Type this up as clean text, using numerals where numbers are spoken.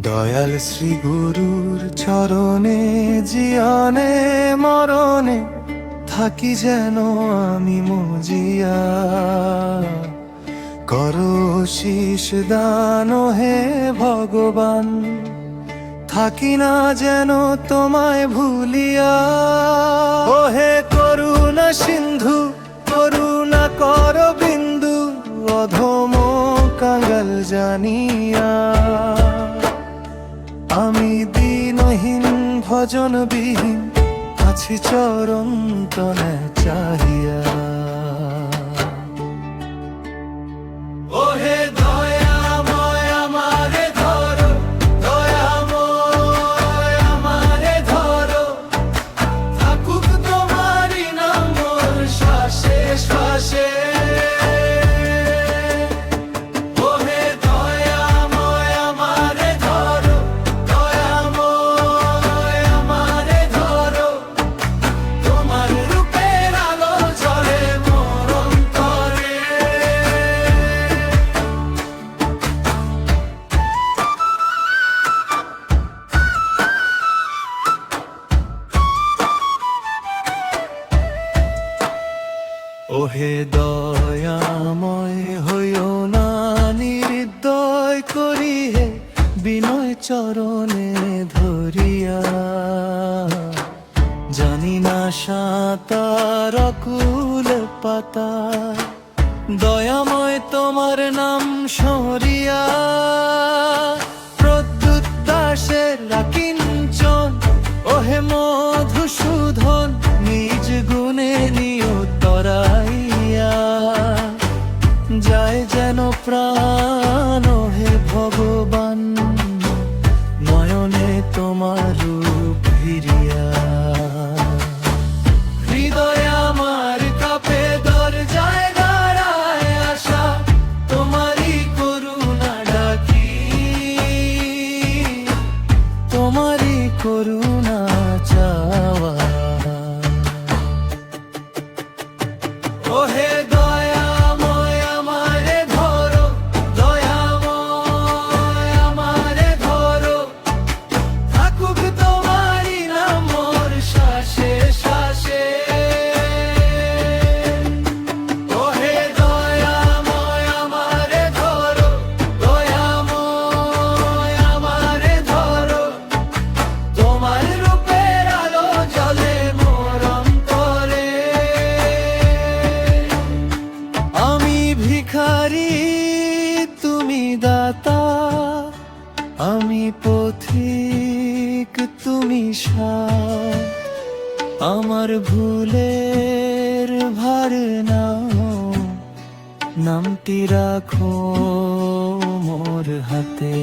দয়াল শ্রী গুরুর চরণে জিয়ানে মরণে থাকি যেন আমি মজিয়া। করো শীষ দান হে ভগবান, থাকি না যেন তোমায় ভুলিয়া। ও হে করুণা সিন্ধু, করুণা কর বিন্দু, অধম কাঙ্গাল জানিয়া। আমি দিনহীন ভজনবিহীন আছি চরণ তলে চাহিয়া। ও হে দয়াময় আমারে ধরো, দয়াময় আমারে ধরো, থাকুক তোমারি নাম মোর শ্বাসে শ্বাসে। ওহে দয়াময় হইও না নির্দয় করি হে বিনয় চরণে ধরিয়া। জানি না সাঁতার অকুল পাতা, দয়াময় তোমার নাম শরিয়া। প্রদ্যুৎ দাসের রাকিঞ্চন ওহে মধুসূদন, নিজ গুণে নিয় তরাইয়া। যায় যেন প্রাণ হে ভগবান, নয়নে তোমার রূপ ফিরিয়া। হৃদয় আমার কাপে দরজায় দাঁড়ায় আশা, তোমারই করুণা ডাকি, তোমারই করুণা চাওয়া। ওহে দয়াময় আমারে ধরো, দয়াময় আমারে ধরো, থাকুক তোমারি নাম মোর শ্বাসে শ্বাসে। ওহে দয়াময় আমারে ধরো, দয়াময় আমারে ধরো, তোমার রূপের আলো জ্বলে মোর অন্তরে। আমি ভিখারি তুমি দাতা, আমি পথিক তুমি সাথ। আমার ভুলের ভার নাও, নামটি রাখো মোর হাতে।